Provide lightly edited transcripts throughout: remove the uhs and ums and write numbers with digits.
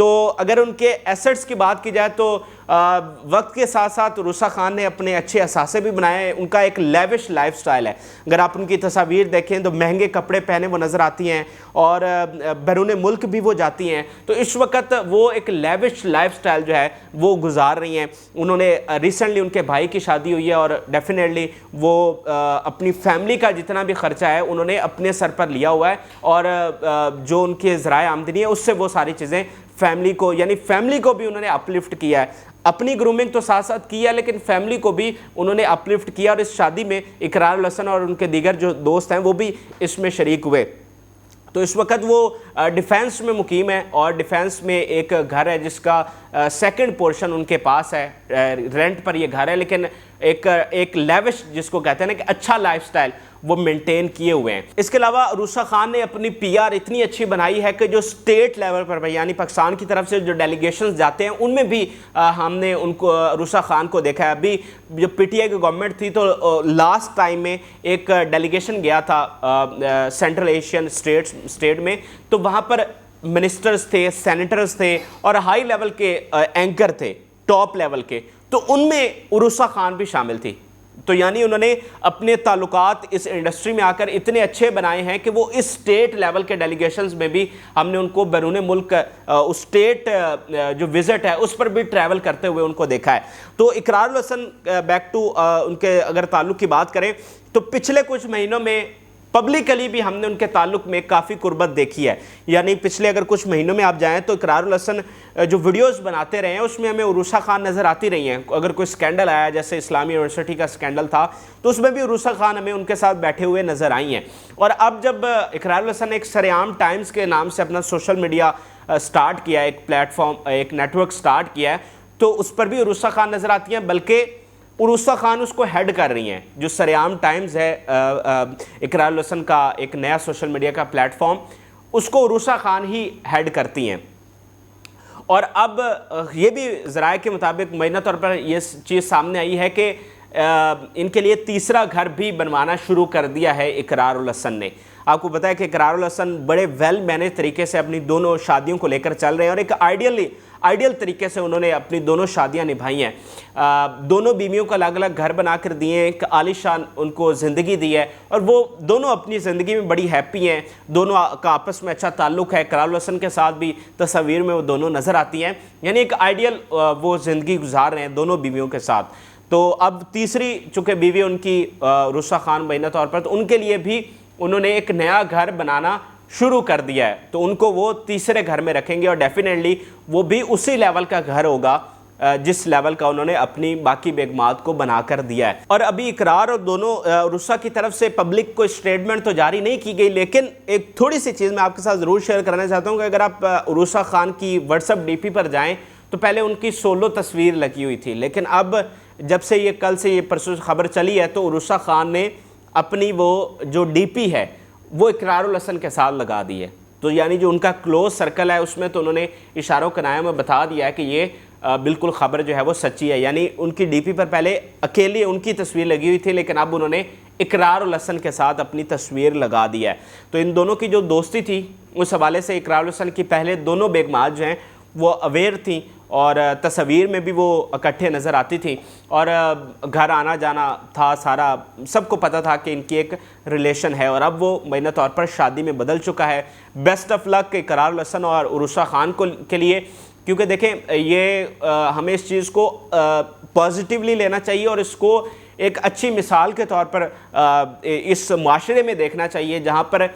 تو اگر ان کے ایسٹس کی بات کی جائے تو وقت کے ساتھ ساتھ عروسہ خان نے اپنے اچھے اثاثے بھی بنائے ہیں. ان کا ایک لیوش لائف سٹائل ہے. اگر آپ ان کی تصاویر دیکھیں تو مہنگے کپڑے پہنے وہ نظر آتی ہیں اور بیرون ملک بھی وہ جاتی ہیں. تو اس وقت وہ ایک لیوش لائف سٹائل جو ہے وہ گزار رہی ہیں. انہوں نے ریسنٹلی ان کے بھائی کی شادی ہوئی ہے اور ڈیفینیٹلی وہ اپنی فیملی کا جتنا بھی خرچہ ہے انہوں نے اپنے سر پر لیا ہوا ہے اور جو ان کے ذرائع آمدنی ہے اس سے وہ ساری چیزیں فیملی کو بھی انہوں نے اپلفٹ کیا ہے. اپنی گرومنگ تو ساتھ ساتھ کی ہے لیکن فیملی کو بھی انہوں نے اپلفٹ کیا اور اس شادی میں اقرار الحسن اور ان کے دیگر جو دوست ہیں وہ بھی اس میں شریک ہوئے. تو اس وقت وہ ڈیفینس میں مقیم ہے اور ڈیفینس میں ایک گھر ہے جس کا سیکنڈ پورشن ان کے پاس ہے. رینٹ پر یہ گھر ہے لیکن ایک لیوش جس کو کہتے ہیں نا کہ اچھا لائف سٹائل وہ مینٹین کیے ہوئے ہیں. اس کے علاوہ عروسہ خان نے اپنی پی آر اتنی اچھی بنائی ہے کہ جو سٹیٹ لیول پر یعنی پاکستان کی طرف سے جو ڈیلیگیشنز جاتے ہیں ان میں بھی ہم نے ان کو عروسہ خان کو دیکھا ہے. ابھی جو پی ٹی آئی کی گورنمنٹ تھی تو لاسٹ ٹائم میں ایک ڈیلیگیشن گیا تھا سینٹرل ایشین اسٹیٹ میں, تو وہاں پر منسٹرز تھے, سینیٹرز تھے اور ہائی لیول کے اینکر تھے, ٹاپ لیول کے, تو ان میں عروسہ خان بھی شامل تھی. تو یعنی انہوں نے اپنے تعلقات اس انڈسٹری میں آ کر اتنے اچھے بنائے ہیں کہ وہ اس اسٹیٹ لیول کے ڈیلیگیشنز میں بھی ہم نے ان کو بیرون ملک اس اسٹیٹ جو وزٹ ہے اس پر بھی ٹریول کرتے ہوئے ان کو دیکھا ہے. تو اقرار الحسن بیک ٹو ان کے اگر تعلق کی بات کریں تو پچھلے کچھ مہینوں میں پبلکلی بھی ہم نے ان کے تعلق میں کافی قربت دیکھی ہے. یعنی پچھلے اگر کچھ مہینوں میں آپ جائیں تو اقرار الحسن جو ویڈیوز بناتے رہے ہیں اس میں ہمیں عروسہ خان نظر آتی رہی ہیں. اگر کوئی سکینڈل آیا جیسے اسلامی یونیورسٹی کا سکینڈل تھا تو اس میں بھی عروسہ خان ہمیں ان کے ساتھ بیٹھے ہوئے نظر آئی ہیں. اور اب جب اقرار الحسن ایک سرعام ٹائمز کے نام سے اپنا سوشل میڈیا سٹارٹ کیا ہے, ایک پلیٹ فارم ایک نیٹ ورک سٹارٹ کیا ہے, تو اس پر بھی عروسہ خان نظر آتی ہیں, بلکہ عروسہ خان اس کو ہیڈ کر رہی ہیں. جو سرعام ٹائمز ہے اقرار الحسن کا ایک نیا سوشل میڈیا کا پلیٹ فارم, اس کو عروسہ خان ہی ہیڈ کرتی ہیں. اور اب یہ بھی ذرائع کے مطابق مبینہ طور پر یہ چیز سامنے آئی ہے کہ ان کے لیے تیسرا گھر بھی بنوانا شروع کر دیا ہے اقرار الحسن نے. آپ کو پتہ ہے کہ اقرار الحسن بڑے ویل مینیج طریقے سے اپنی دونوں شادیوں کو لے کر چل رہے ہیں اور ایک آئیڈیل طریقے سے انہوں نے اپنی دونوں شادیاں نبھائی ہیں. دونوں بیویوں کو الگ الگ گھر بنا کر دیے ہیں, ایک عالی شان ان کو زندگی دی ہے اور وہ دونوں اپنی زندگی میں بڑی ہیپی ہیں. دونوں کا آپس میں اچھا تعلق ہے. اقرار الحسن کے ساتھ بھی تصاویر میں وہ دونوں نظر آتی ہیں. یعنی ایک آئیڈیل وہ زندگی گزار رہے ہیں دونوں بیویوں کے ساتھ. تو اب تیسری چونکہ بیوی ان کی عروسہ خان مبینہ طور پر, تو ان کے لیے بھی انہوں نے ایک نیا گھر بنانا شروع کر دیا ہے. تو ان کو وہ تیسرے گھر میں رکھیں گے اور ڈیفینیٹلی وہ بھی اسی لیول کا گھر ہوگا جس لیول کا انہوں نے اپنی باقی بیگمات کو بنا کر دیا ہے. اور ابھی اقرار اور دونوں عروسہ کی طرف سے پبلک کو اسٹیٹمنٹ تو جاری نہیں کی گئی, لیکن ایک تھوڑی سی چیز میں آپ کے ساتھ ضرور شیئر کرنا چاہتا ہوں کہ اگر آپ عروسہ خان کی واٹس ایپ ڈی پی پر جائیں تو پہلے ان کی سولو تصویر لگی ہوئی تھی, لیکن اب جب سے یہ کل سے یہ پرسوں خبر چلی ہے تو عروسہ خان نے اپنی وہ جو ڈی پی ہے وہ اقرار الحسن کے ساتھ لگا دی ہے. تو یعنی جو ان کا کلوز سرکل ہے اس میں تو انہوں نے اشاروں کنایوں میں بتا دیا ہے کہ یہ بالکل خبر جو ہے وہ سچی ہے. یعنی ان کی ڈی پی پر پہلے اکیلی ان کی تصویر لگی ہوئی تھی, لیکن اب انہوں نے اقرار الحسن کے ساتھ اپنی تصویر لگا دی ہے. تو ان دونوں کی جو دوستی تھی اس حوالے سے اقرار الحسن کی پہلے دونوں بیگمات جو ہیں وہ اویئر تھیں اور تصویر میں بھی وہ اکٹھے نظر آتی تھیں اور گھر آنا جانا تھا, سارا سب کو پتہ تھا کہ ان کی ایک ریلیشن ہے. اور اب وہ مبینہ طور پر شادی میں بدل چکا ہے. بیسٹ آف لک اقرار الحسن اور عروسہ خان کے لیے, کیونکہ دیکھیں یہ ہمیں اس چیز کو پازیٹیولی لینا چاہیے اور اس کو ایک اچھی مثال کے طور پر اس معاشرے میں دیکھنا چاہیے جہاں پر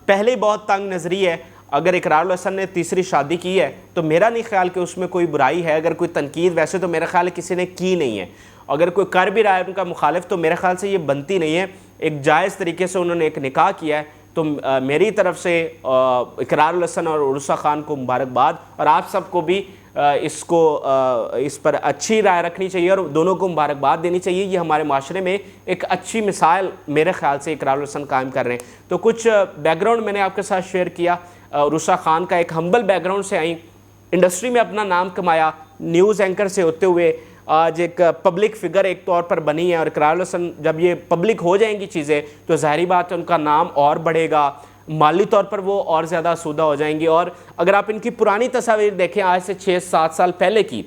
پہلے بہت تنگ نظری ہے. اگر اقرار الحسن نے تیسری شادی کی ہے تو میرا نہیں خیال کہ اس میں کوئی برائی ہے. اگر کوئی تنقید ویسے تو میرا خیال ہے کسی نے کی نہیں ہے. اگر کوئی کر بھی رہا ہے ان کا مخالف تو میرے خیال سے یہ بنتی نہیں ہے. ایک جائز طریقے سے انہوں نے ایک نکاح کیا ہے. تو میری طرف سے اقرار الحسن اور عروسہ خان کو مبارکباد, اور آپ سب کو بھی اس پر اچھی رائے رکھنی چاہیے اور دونوں کو مبارکباد دینی چاہیے. یہ ہمارے معاشرے میں ایک اچھی مثال میرے خیال سے اقرار الحسن قائم کر رہے ہیں. تو کچھ بیک گراؤنڈ میں نے آپ کے ساتھ شیئر کیا. عروسہ خان کا ایک ہمبل بیک گراؤنڈ سے آئیں, انڈسٹری میں اپنا نام کمایا, نیوز اینکر سے ہوتے ہوئے آج ایک پبلک فگر ایک طور پر بنی ہے. اور اقرار الحسن جب یہ پبلک ہو جائیں گی چیزیں تو ظاہری بات ہے ان کا نام اور بڑھے گا, مالی طور پر وہ اور زیادہ آسودہ ہو جائیں گی. اور اگر آپ ان کی پرانی تصاویر دیکھیں آج سے 6-7 سال پہلے کی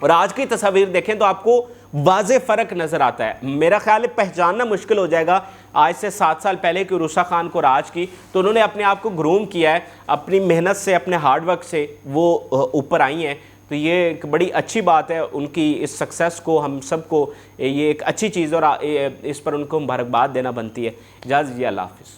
اور آج کی تصاویر دیکھیں تو آپ کو واضح فرق نظر آتا ہے. میرا خیال ہے پہچاننا مشکل ہو جائے گا آج سے 7 سال پہلے کی عروسہ خان کو اور آج کی. تو انہوں نے اپنے آپ کو گروم کیا ہے, اپنی محنت سے, اپنے ہارڈ ورک سے وہ اوپر آئی ہیں. تو یہ ایک بڑی اچھی بات ہے, ان کی اس سکسیس کو ہم سب کو یہ ایک اچھی چیز اور اس پر ان کو مبارکباد دینا بنتی ہے. اجازت دیجیے, اللہ حافظ.